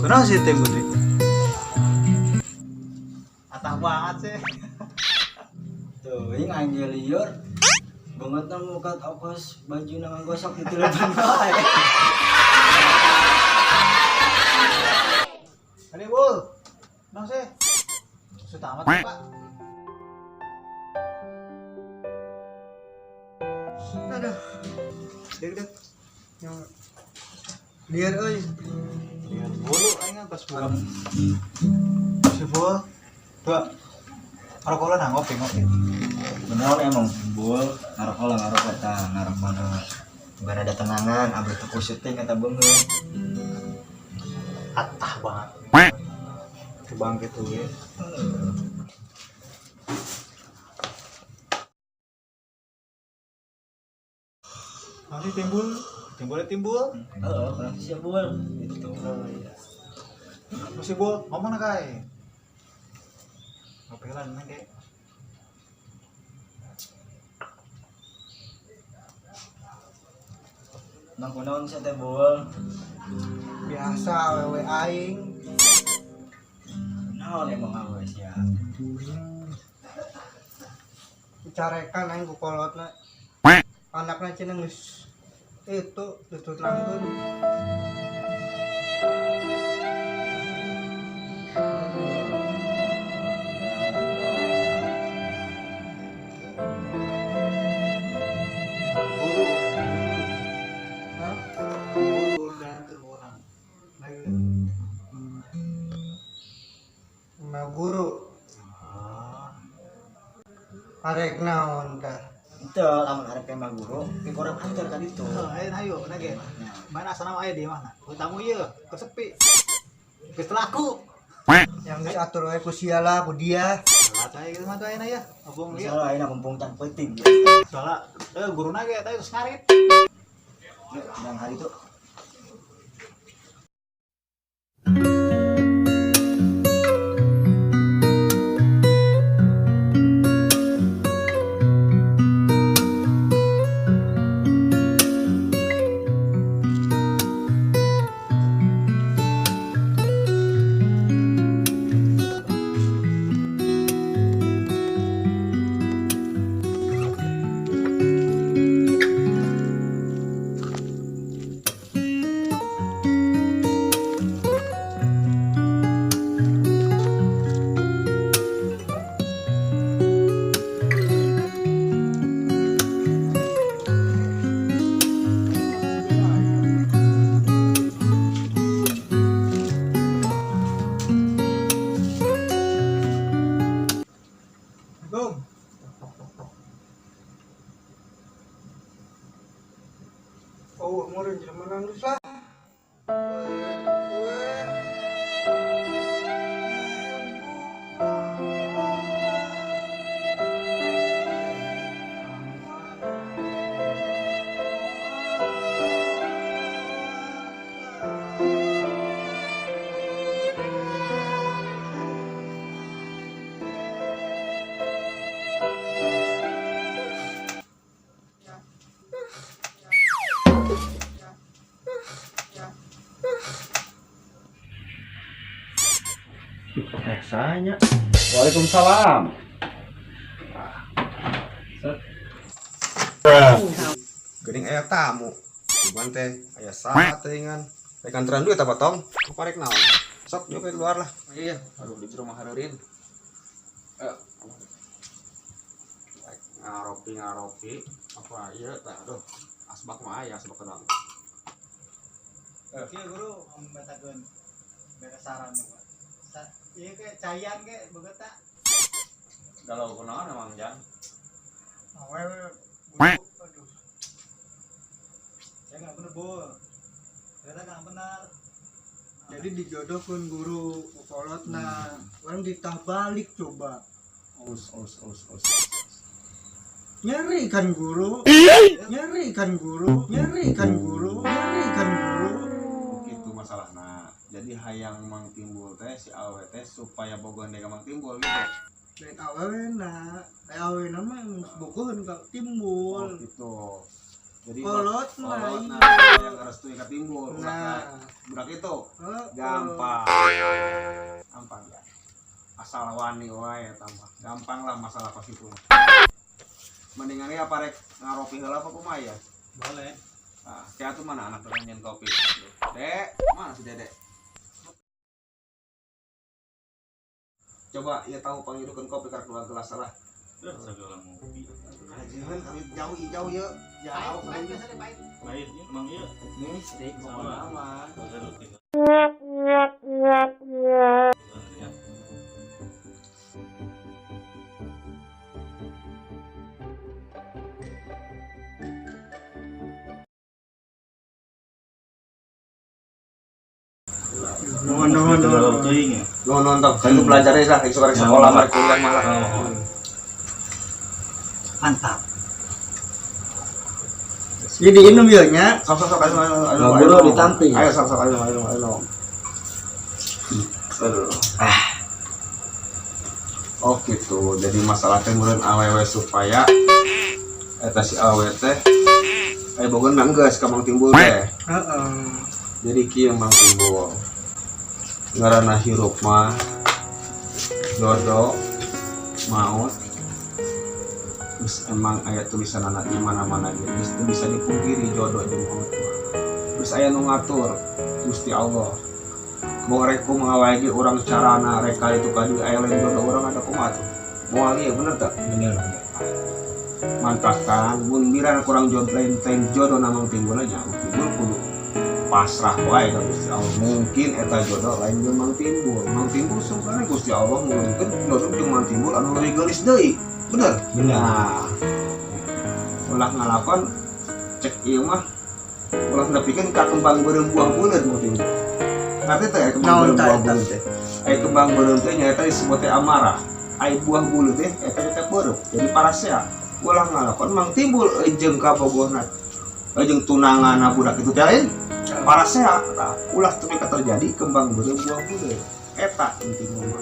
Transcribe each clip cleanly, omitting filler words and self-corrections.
Kenapa sih tembok nih? Atah banget sih. Tuh, ini anjir liur. Banget nang muka ongkos baju nang gosok di telepan bae. Ini bul, nang sih. Sudah amat Pak. Aduh, deg-deg. Yang liar euy. Liar bulu aing pas bukan. Si bul. Dua. Rokok lah ngopi. Bener emang bul, ngarok tah, ngarok mana. Bukan ada tenangan, abis itu syuting kata beungeun. Atah banget. Kebang gitu ya. Nanti timbul. Kalau siap bul. Gitu. Masih bul, ngomong kai. Ngopelan nang kayak. Nang kunaon sia teh bul. Biasa wewe aing. Naon emang awe sia. Carekan aing ku kolotna. Anakna cenah geus itu tutut langkeun. Guru arek naon tah? Itu lamun arek teh mah guru, ke kurang antar kan itu. Ayo nage. Mana asal nama aya di mana? Tamu ieu kesepi. Geus laku. Yang diatur wae ku sia lah, ku dia. Salah teh gitu mah teh ayeuna ya. Abung lieu. Soalnya ayeuna mumpung can penting. Soalnya guruna ge teh geus ngarit. Yang hari itu Oh, murid zaman nangis lah. Sanya. Waalaikumsalam. Geuning aya tamu. Cuman teh aya saha teuingan. Rek anteran duit apa tong? Kuparek naon? Sok nyok ke luar lah. Iya, aduh di rumah hareureun. ngaropi apa ya aduh asbak mah ya asbak kedang. Iya guru membatakeun beres saran ya, Pak. Ieu ke cayan ke boga tak? Galau kunaon emang Jan? Awe guru aduh. Saya enggak bener, Bu. Ternyata enggak benar. Jadi dijodohkan guru kolotna orang ditah balik coba Us. nyari kan guru Gitu masalahna. Jadi hayang mang timbul teh si awe teh supaya bogoh dega mang timbul gitu. dan awena mah bogohan ka timbul Gitu. Jadi kolotna yang ngerestui ka timbul. Budak itu Heeh. gampang ya. Asal wani wae tambah gampang lah masalah pas itu. Mendingan ya parek ngaropi heula apa kumaha ya? Boleh. Nah, saya tuh mana anak pengen kopi. Dek, mana si Dedek? Coba ya tahu panghidukeun kopi karena keluar gelas salah. Ajihan kami jauh ya. Jauh Baik, kami. biasa deh, baik. Baik, emang iya. Nih, steak mau aman. Lu nonton, kan itu belajarnya lah, itu sekolah sekolah mari kuliah malah. Mantap. jadi inum ya nya Sok ayo. Ngobrol ditanti. Ayo sok ayo. Oh gitu, jadi masalah teh meureun awewe supaya eta si awewe teh bogoh mah geus ka mang timbul teh. Jadi kieu mang timbul. Ngaranna hirup mah jodoh maut. Terus emang aya tulisan anak di mana-mana gitu. Itu bisa dipungkiri jodoh jeung maut mah. Terus aya nu ngatur Gusti Allah. Mau reku mengawai orang carana reka itu kadi aya lain jodoh orang ada kumaha tuh. Moal ieu bener tak? Bener. Mantakan mun biran kurang jodoh lain jodoh namang timbul aja. Timbul kudu pasrah wae ka Gusti Allah. Mungkin eta jodoh lain jeung mang timbul. Mang timbul sungkana Gusti Allah mungkin jodoh jeung mang timbul anu leuwih geulis deui. Bener? Nah. Ulah ngalakon cek ieu mah ulah nepikeun ka kembang beureum buah buleud mau timbul. Nanti teh kembang buah buleud teh. Kembang buleud teh nyaeta disebut teh amarah. Ai buah buleud teh eta teh beureum. Jadi parasea. Ulah ngalakon mang timbul jeung ka bogohna. Jeung tunanganna budak itu teh lain. Parasea tah ulah teu terjadi kembang beureum buah buleud. Eta intina mah.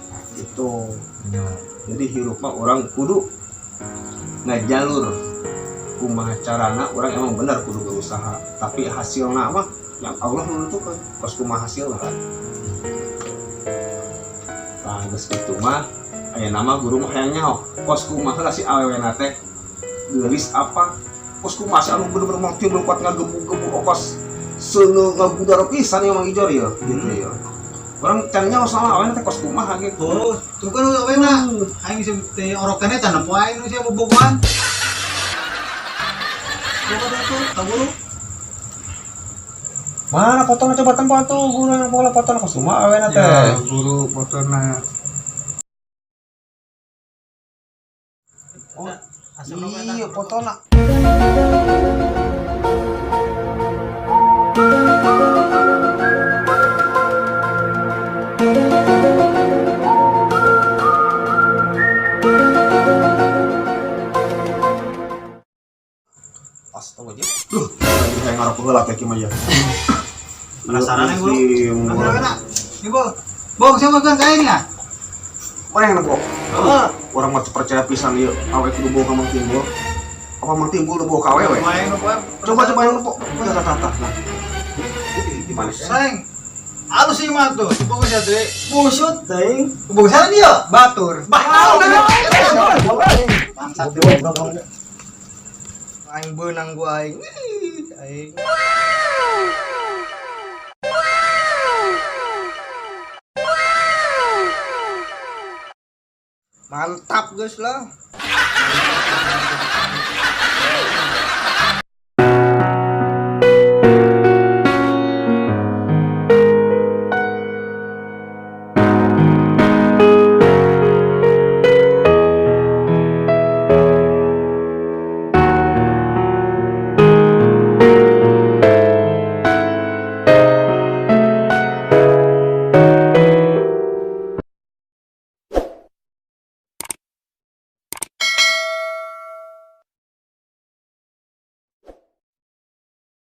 Nah, gitu. Jadi hirup mah orang kudu ngajalur kumaha carana orang emang benar kudu berusaha tapi hasilna mah yang Allah menentukan kos kumaha hasilna kan. Nah geus kitu mah aya nama guru mah hayang nyaho kos kumaha lah si awewena teh geulis apa kos kumaha si anu bener-bener mah timbul kuat ngagebu-gebu okos seuneu ngabudar pisan ya Mang Ijor ya gitu ya. Orang caranya sama awalnya teh kos kumaha gitu. Oh, tuh kan awena. Aing sih teh orokannya can nepo aing nu sia bobogohan. Bobogohan tuh, taburu. Mana fotonya coba tempat tuh guru yang bola fotonya kos kumaha awalnya teh. ya guru fotona Oh, Asal iya fotonya. Astaga, duh, lagi saya ngarep heula teh kieu mah ya. Penasaran yang guru? Musim, Ambil awena. Nih, Bu. Bu, siapa kan kayaknya? mana yang nabo? Orang mah percaya pisan ieu, awe kudu bawa ka Mang Timbul. Apa Mang Timbul udah bawa ka awewe? Main nu poe. Coba yang nabo. Tah. Nah. Gimana sih? Sayang. Halus sih mah tuh. Bogo sia teh. busut teuing Bogo sana dia. batur Bangsat. aing beunang gua aing aing mantap guys lah